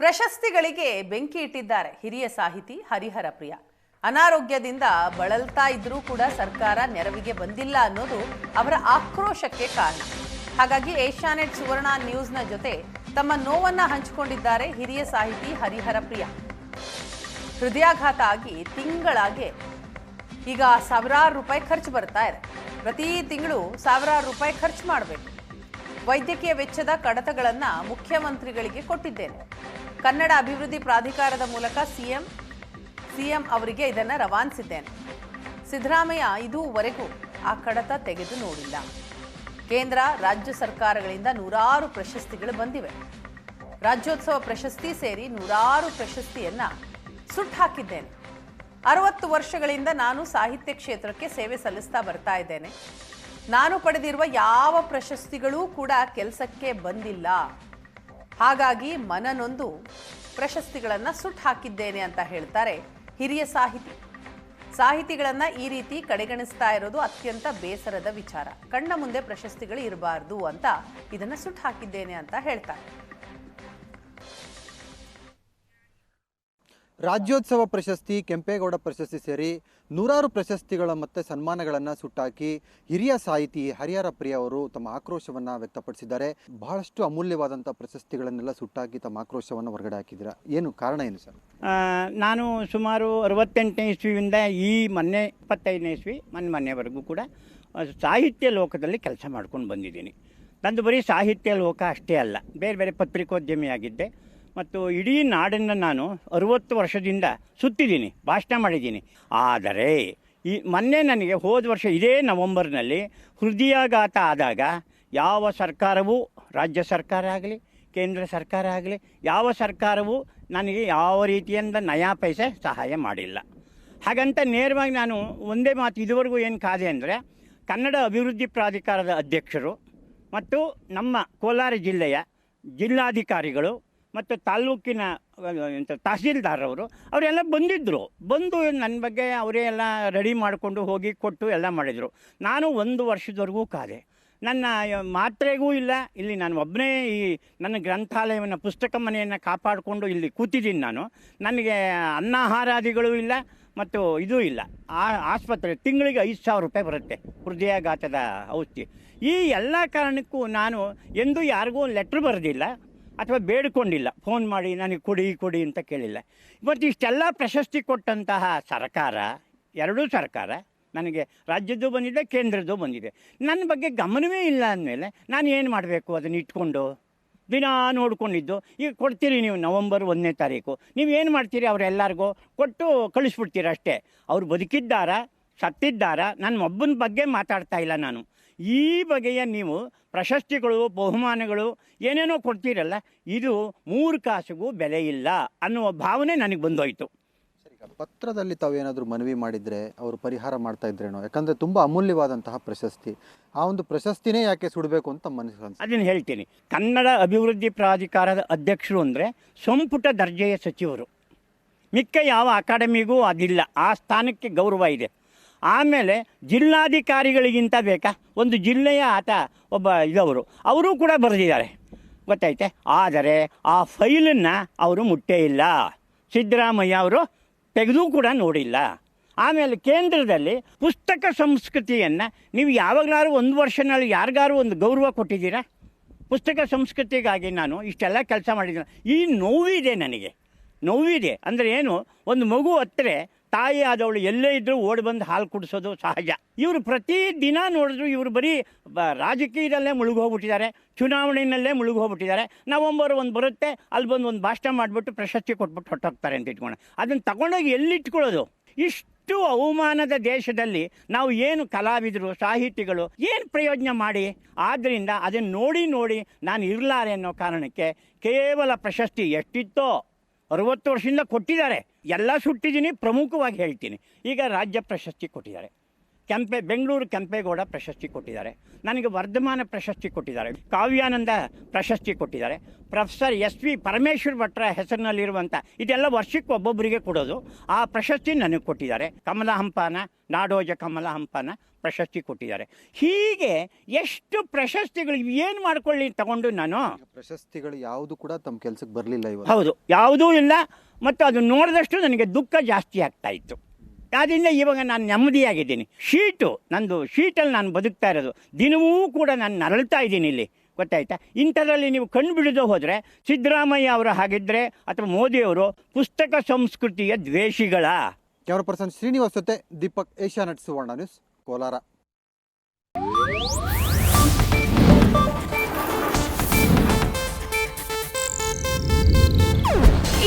ಪ್ರಶಸ್ತಿಗಳಿಗೆ ಬೆಂಕಿ ಇಟ್ಟಿದ್ದಾರೆ ಹಿರಿಯ ಸಾಹಿತಿ ಹರಿಹರ ಪ್ರಿಯ. ಅನಾರೋಗ್ಯದಿಂದ ಬಳಲ್ತಾ ಇದ್ರೂ ಕೂಡ ಸರ್ಕಾರ ನೆರವಿಗೆ ಬಂದಿಲ್ಲ ಅನ್ನೋದು ಅವರ ಆಕ್ರೋಶಕ್ಕೆ ಕಾರಣ. ಹಾಗಾಗಿ ಏಷ್ಯಾನೆಟ್ ಸುವರ್ಣ ನ್ಯೂಸ್ನ ಜೊತೆ ತಮ್ಮ ನೋವನ್ನ ಹಂಚಿಕೊಂಡಿದ್ದಾರೆ ಹಿರಿಯ ಸಾಹಿತಿ ಹರಿಹರ ಪ್ರಿಯ. ಹೃದಯಾಘಾತ ಆಗಿ ತಿಂಗಳಾಗಿ ಈಗ ಸಾವಿರಾರು ರೂಪಾಯಿ ಖರ್ಚು ಬರ್ತಾ ಇದೆ. ಪ್ರತಿ ತಿಂಗಳು ಸಾವಿರಾರು ರೂಪಾಯಿ ಖರ್ಚು ಮಾಡಬೇಕು. ವೈದ್ಯಕೀಯ ವೆಚ್ಚದ ಕಡತಗಳನ್ನು ಮುಖ್ಯಮಂತ್ರಿಗಳಿಗೆ ಕೊಟ್ಟಿದ್ದೇನೆ. ಕನ್ನಡ ಅಭಿವೃದ್ಧಿ ಪ್ರಾಧಿಕಾರದ ಮೂಲಕ ಸಿಎಂ ಅವರಿಗೆ ಇದನ್ನು ರವಾನಿಸಿದ್ದೇನೆ. ಸಿದ್ದರಾಮಯ್ಯ ಇದುವರೆಗೂ ಆ ಕಡತ ತೆಗೆದು ನೋಡಿಲ್ಲ. ಕೇಂದ್ರ ರಾಜ್ಯ ಸರ್ಕಾರಗಳಿಂದ ನೂರಾರು ಪ್ರಶಸ್ತಿಗಳು ಬಂದಿವೆ. ರಾಜ್ಯೋತ್ಸವ ಪ್ರಶಸ್ತಿ ಸೇರಿ ನೂರಾರು ಪ್ರಶಸ್ತಿಯನ್ನ ಸುಟ್ಟು ಹಾಕಿದ್ದೇನೆ. 60 ವರ್ಷಗಳಿಂದ ನಾನು ಸಾಹಿತ್ಯ ಕ್ಷೇತ್ರಕ್ಕೆ ಸೇವೆ ಸಲ್ಲಿಸ್ತಾ ಬರ್ತಾ ಇದ್ದೇನೆ. ನಾನು ಪಡೆದಿರುವ ಯಾವ ಪ್ರಶಸ್ತಿಗಳೂ ಕೂಡ ಕೆಲಸಕ್ಕೆ ಬಂದಿಲ್ಲ. ಹಾಗಾಗಿ ಮನನೊಂದು ಪ್ರಶಸ್ತಿಗಳನ್ನು ಸುಟ್ಟು ಹಾಕಿದ್ದೇನೆ ಅಂತ ಹೇಳ್ತಾರೆ ಹಿರಿಯ ಸಾಹಿತಿಗಳನ್ನ ಈ ರೀತಿ ಕಡೆಗಣಿಸ್ತಾ ಇರೋದು ಅತ್ಯಂತ ಬೇಸರದ ವಿಚಾರ. ಕಣ್ಣ ಮುಂದೆ ಪ್ರಶಸ್ತಿಗಳು ಇರಬಾರ್ದು ಅಂತ ಇದನ್ನ ಸುಟ್ಟು ಹಾಕಿದ್ದೇನೆ ಅಂತ ಹೇಳ್ತಾರೆ. ರಾಜ್ಯೋತ್ಸವ ಪ್ರಶಸ್ತಿ, ಕೆಂಪೇಗೌಡ ಪ್ರಶಸ್ತಿ ಸೇರಿ ನೂರಾರು ಪ್ರಶಸ್ತಿಗಳ ಮತ್ತು ಸನ್ಮಾನಗಳನ್ನು ಸುಟ್ಟಾಕಿ ಹಿರಿಯ ಸಾಹಿತಿ ಹರಿಹರ ಪ್ರಿಯ ಅವರು ತಮ್ಮ ಆಕ್ರೋಶವನ್ನು ವ್ಯಕ್ತಪಡಿಸಿದ್ದಾರೆ. ಬಹಳಷ್ಟು ಅಮೂಲ್ಯವಾದಂಥ ಪ್ರಶಸ್ತಿಗಳನ್ನೆಲ್ಲ ಸುಟ್ಟಾಕಿ ತಮ್ಮ ಆಕ್ರೋಶವನ್ನು ಹೊರಗಡೆ ಹಾಕಿದ್ದೀರಾ. ಏನು ಕಾರಣ ಏನು ಸರ್? ನಾನು ಸುಮಾರು 68ನೇ ಇಸ್ವಿಯಿಂದ ಈ ಮೊನ್ನೆ 25ನೇ ಇಸ್ವಿ ಮೊನ್ನೆವರೆಗೂ ಕೂಡ ಸಾಹಿತ್ಯ ಲೋಕದಲ್ಲಿ ಕೆಲಸ ಮಾಡ್ಕೊಂಡು ಬಂದಿದ್ದೀನಿ. ನಂದು ಬರೀ ಸಾಹಿತ್ಯ ಲೋಕ ಅಷ್ಟೇ ಅಲ್ಲ, ಬೇರೆ ಬೇರೆ ಪತ್ರಿಕೋದ್ಯಮಿಯಾಗಿದ್ದೆ ಮತ್ತು ಇಡೀ ನಾಡನ್ನು ನಾನು 60 ವರ್ಷದಿಂದ ಸುತ್ತಿದ್ದೀನಿ, ಭಾಷಣ ಮಾಡಿದ್ದೀನಿ. ಆದರೆ ಈ ಮೊನ್ನೆ ನನಗೆ ಹೋದ ವರ್ಷ ಇದೇ ನವಂಬರ್ನಲ್ಲಿ ಹೃದಯಾಘಾತ ಆದಾಗ ಯಾವ ಸರ್ಕಾರವೂ, ರಾಜ್ಯ ಸರ್ಕಾರ ಆಗಲಿ ಕೇಂದ್ರ ಸರ್ಕಾರ ಆಗಲಿ, ಯಾವ ಸರ್ಕಾರವೂ ನನಗೆ ಯಾವ ರೀತಿಯಿಂದ ನಯಾ ಪೈಸೆ ಸಹಾಯ ಮಾಡಿಲ್ಲ. ಹಾಗಂತ ನೇರವಾಗಿ ನಾನು ಒಂದೇ ಮಾತು ಇದುವರೆಗೂ ಏನು ಕಾದೆ ಅಂದರೆ, ಕನ್ನಡ ಅಭಿವೃದ್ಧಿ ಪ್ರಾಧಿಕಾರದ ಅಧ್ಯಕ್ಷರು ಮತ್ತು ನಮ್ಮ ಕೋಲಾರ ಜಿಲ್ಲೆಯ ಜಿಲ್ಲಾಧಿಕಾರಿಗಳು ಮತ್ತು ತಾಲೂಕಿನ ತಹಸೀಲ್ದಾರವರು ಅವರೆಲ್ಲ ಬಂದು ನನ್ನ ಬಗ್ಗೆ ಅವರೇ ಎಲ್ಲ ರೆಡಿ ಮಾಡಿಕೊಂಡು ಹೋಗಿ ಕೊಟ್ಟು ಎಲ್ಲ ಮಾಡಿದರು. ನಾನು 1 ವರ್ಷದವರೆಗೂ ಕಾದೆ. ನನ್ನ ಮಾತ್ರೆಗೂ ಇಲ್ಲ, ಇಲ್ಲಿ ನಾನು ಒಬ್ಬನೇ ಈ ನನ್ನ ಗ್ರಂಥಾಲಯವನ್ನು, ಪುಸ್ತಕ ಮನೆಯನ್ನು ಕಾಪಾಡಿಕೊಂಡು ಇಲ್ಲಿ ಕೂತಿದ್ದೀನಿ. ನನಗೆ ಅನ್ನಾಹಾರಾದಿಗಳು ಇಲ್ಲ ಮತ್ತು ಇದೂ ಇಲ್ಲ. ಆಸ್ಪತ್ರೆ ತಿಂಗಳಿಗೆ 5,000 ರೂಪಾಯಿ ಬರುತ್ತೆ ಹೃದಯಾಘಾತದ ಔಷಧಿ. ಈ ಎಲ್ಲ ಕಾರಣಕ್ಕೂ ನಾನು ಎಂದೂ ಯಾರಿಗೂ ಲೆಟ್ರ್ ಬರೆದಿಲ್ಲ ಅಥವಾ ಬೇಡಿಕೊಂಡಿಲ್ಲ, ಫೋನ್ ಮಾಡಿ ನನಗೆ ಕೊಡಿ ಅಂತ ಕೇಳಿಲ್ಲ. ಮತ್ತು ಇಷ್ಟೆಲ್ಲ ಪ್ರಶಸ್ತಿ ಕೊಟ್ಟಂತಹ ಸರ್ಕಾರ, ಎರಡೂ ಸರ್ಕಾರ, ನನಗೆ ರಾಜ್ಯದ್ದು ಬಂದಿದೆ, ಕೇಂದ್ರದ್ದು ಬಂದಿದೆ, ನನ್ನ ಬಗ್ಗೆ ಗಮನವೇ ಇಲ್ಲ ಅಂದಮೇಲೆ ನಾನು ಏನು ಮಾಡಬೇಕು? ಅದನ್ನು ಇಟ್ಕೊಂಡು ದಿನ ನೋಡ್ಕೊಂಡಿದ್ದು. ಈಗ ಕೊಡ್ತೀರಿ ನೀವು ನವಂಬರ್ 1ನೇ ತಾರೀಕು, ನೀವು ಏನು ಮಾಡ್ತೀರಿ? ಅವರೆಲ್ಲರಿಗೂ ಕೊಟ್ಟು ಕಳಿಸ್ಬಿಡ್ತೀರ ಅಷ್ಟೇ. ಅವ್ರು ಬದುಕಿದ್ದಾರಾ ಸತ್ತಿದ್ದಾರಾ? ನನ್ನ ಒಬ್ಬನ ಬಗ್ಗೆ ಮಾತಾಡ್ತಾ ಇಲ್ಲ ನಾನು. ಈ ಬಗೆಯ ನೀವು ಪ್ರಶಸ್ತಿಗಳು, ಬಹುಮಾನಗಳು ಏನೇನೋ ಕೊಡ್ತೀರಲ್ಲ, ಇದು 3 ಕಾಸಿಗೂ ಬೆಲೆ ಇಲ್ಲ ಅನ್ನುವ ಭಾವನೆ ನನಗೆ ಬಂದೋಯ್ತು. ಪತ್ರದಲ್ಲಿ ತಾವೇನಾದರೂ ಮನವಿ ಮಾಡಿದರೆ ಅವರು ಪರಿಹಾರ ಮಾಡ್ತಾ ಇದ್ರೇನೋ? ಯಾಕಂದರೆ ತುಂಬ ಅಮೂಲ್ಯವಾದಂತಹ ಪ್ರಶಸ್ತಿ, ಆ ಒಂದು ಪ್ರಶಸ್ತಿನೇ ಯಾಕೆ ಸುಡಬೇಕು ಅಂತ ಮನಸ್ಸು. ಅದನ್ನು ಹೇಳ್ತೀನಿ. ಕನ್ನಡ ಅಭಿವೃದ್ಧಿ ಪ್ರಾಧಿಕಾರದ ಅಧ್ಯಕ್ಷರು ಅಂದರೆ ಸಂಪುಟ ದರ್ಜೆಯ ಸಚಿವರು. ಮಿಕ್ಕ ಯಾವ ಅಕಾಡೆಮಿಗೂ ಅದಿಲ್ಲ, ಆ ಸ್ಥಾನಕ್ಕೆ ಗೌರವ ಇದೆ. ಆಮೇಲೆ ಜಿಲ್ಲಾಧಿಕಾರಿಗಳಿಗಿಂತ ಬೇಕಾ? ಒಂದು ಜಿಲ್ಲೆಯ ಒಬ್ಬ ಅವರು ಕೂಡ ಬರೆದಿದ್ದಾರೆ, ಗೊತ್ತಾಯ್ತೆ. ಆದರೆ ಆ ಫೈಲನ್ನು ಅವರು ಮುಟ್ಟೇ ಇಲ್ಲ. ಸಿದ್ದರಾಮಯ್ಯ ಅವರು ತೆಗೆದು ಕೂಡ ನೋಡಿಲ್ಲ. ಆಮೇಲೆ ಕೇಂದ್ರದಲ್ಲಿ ಪುಸ್ತಕ ಸಂಸ್ಕೃತಿಯನ್ನು ನೀವು ಯಾವಾಗಲಾರು 1 ವರ್ಷನಲ್ಲಿ ಯಾರಿಗಾರು ಒಂದು ಗೌರವ ಕೊಟ್ಟಿದ್ದೀರಾ? ಪುಸ್ತಕ ಸಂಸ್ಕೃತಿಗಾಗಿ ನಾನು ಇಷ್ಟೆಲ್ಲ ಕೆಲಸ ಮಾಡಿದ್ದೀನಿ. ಈ ನೋವಿದೆ, ನನಗೆ ನೋವಿದೆ. ಅಂದರೆ ಏನು, ಒಂದು ಮಗು ಹತ್ತಿರ ತಾಯಿ ಆದವಳು ಎಲ್ಲೇ ಇದ್ದರೂ ಓಡಿ ಬಂದು ಹಾಲು ಕುಡಿಸೋದು ಸಹಜ. ಇವರು ಪ್ರತಿ ದಿನ ನೋಡಿದ್ರು ಇವರು ಬರೀ ರಾಜಕೀಯದಲ್ಲೇ ಮುಳುಗೋಗ್ಬಿಟ್ಟಿದ್ದಾರೆ, ಚುನಾವಣೆಯಲ್ಲೇ ಮುಳುಗೋಗ್ಬಿಟ್ಟಿದ್ದಾರೆ. ನವಂಬರ್ 1 ಬರುತ್ತೆ, ಅಲ್ಲಿ ಬಂದು ಒಂದು ಭಾಷಣ ಮಾಡಿಬಿಟ್ಟು ಪ್ರಶಸ್ತಿ ಕೊಟ್ಬಿಟ್ಟು ಹೊಟ್ಟೋಗ್ತಾರೆ ಅಂತ ಇಟ್ಕೊಂಡು ಅದನ್ನು ತಗೊಂಡೋಗಿ ಎಲ್ಲಿಟ್ಕೊಳ್ಳೋದು? ಇಷ್ಟು ಅವಮಾನದ ದೇಶದಲ್ಲಿ ನಾವು ಏನು ಕಲಾವಿದರು, ಸಾಹಿತಿಗಳು ಏನು ಪ್ರಯೋಜನ ಮಾಡಿ? ಆದ್ದರಿಂದ ಅದನ್ನು ನೋಡಿ ನಾನು ಇರಲಾರೆ ಅನ್ನೋ ಕಾರಣಕ್ಕೆ ಕೇವಲ ಪ್ರಶಸ್ತಿ ಎಷ್ಟಿತ್ತೋ 60 ವರ್ಷದಿಂದ ಕೊಟ್ಟಿದ್ದಾರೆ, ಎಲ್ಲ ಸುಟ್ಟಿದ್ದೀನಿ. ಪ್ರಮುಖವಾಗಿ ಹೇಳ್ತೀನಿ, ಈಗ ರಾಜ್ಯ ಪ್ರಶಸ್ತಿ ಕೊಟ್ಟಿದ್ದಾರೆ. ಬೆಂಗಳೂರು ಕೆಂಪೇಗೌಡ ಪ್ರಶಸ್ತಿ ಕೊಟ್ಟಿದ್ದಾರೆ, ನನಗೆ ವರ್ಧಮಾನ ಪ್ರಶಸ್ತಿ ಕೊಟ್ಟಿದ್ದಾರೆ, ಕಾವ್ಯಾನಂದ ಪ್ರಶಸ್ತಿ ಕೊಟ್ಟಿದ್ದಾರೆ, ಪ್ರೊಫೆಸರ್ SV ಪರಮೇಶ್ವರ್ ಭಟ್ರ ಹೆಸರಿನಲ್ಲಿರುವಂಥ ಇದೆಲ್ಲ ವರ್ಷಕ್ಕೆ ಒಬ್ಬೊಬ್ಬರಿಗೆ ಕೊಡೋದು. ಆ ಪ್ರಶಸ್ತಿ ನನಗೆ ಕೊಟ್ಟಿದ್ದಾರೆ. ಕಮಲ ಹಂಪಾನ, ನಾಡೋಜ ಕಮಲ ಹಂಪಾನ ಪ್ರಶಸ್ತಿ ಕೊಟ್ಟಿದ್ದಾರೆ. ಹೀಗೆ ಎಷ್ಟು ಪ್ರಶಸ್ತಿಗಳು ಏನು ಮಾಡ್ಕೊಳ್ಳಿ ತಗೊಂಡು ನಾನು. ಪ್ರಶಸ್ತಿಗಳು ಯಾವುದು ಕೂಡ ತಮ್ಮ ಕೆಲಸಕ್ಕೆ ಬರಲಿಲ್ಲ ಇವಾಗ. ಹೌದು, ಯಾವುದೂ ಇಲ್ಲ. ಮತ್ತು ಅದು ನೋಡಿದಷ್ಟು ನನಗೆ ದುಃಖ ಜಾಸ್ತಿ ಆಗ್ತಾ ಇತ್ತು. ಆದ್ದರಿಂದ ಇವಾಗ ನಾನು ನೆಮ್ಮದಿಯಾಗಿದ್ದೀನಿ. ನಂದು ಶೀಟಲ್ಲಿ ನಾನು ಬದುಕ್ತಾ ಇರೋದು. ದಿನವೂ ಕೂಡ ನಾನು ನರಳ್ತಾ ಇದ್ದೀನಿ ಇಲ್ಲಿ, ಗೊತ್ತಾಯ್ತಾ. ಇಂಥದ್ರಲ್ಲಿ ನೀವು ಕಣ್ಣು ಬಿಡದೆ ಹೋದರೆ ಸಿದ್ದರಾಮಯ್ಯ ಅವರು ಹಾಗಿದ್ದರೆ ಅಥವಾ ಮೋದಿಯವರು ಪುಸ್ತಕ ಸಂಸ್ಕೃತಿಯ ದ್ವೇಷಿಗಳ. ಕ್ಯಾಮರಾ ಪರ್ಸನ್ ಶ್ರೀನಿವಾಸ್ ಜೊತೆ ದೀಪಕ್, ಏಷ್ಯಾನೆಟ್ ಸುವರ್ಣ ನ್ಯೂಸ್, ಕೋಲಾರ.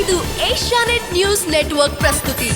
ಇದು ಏಷ್ಯಾನೆಟ್ ನ್ಯೂಸ್ ನೆಟ್ವರ್ಕ್ ಪ್ರಸ್ತುತಿ.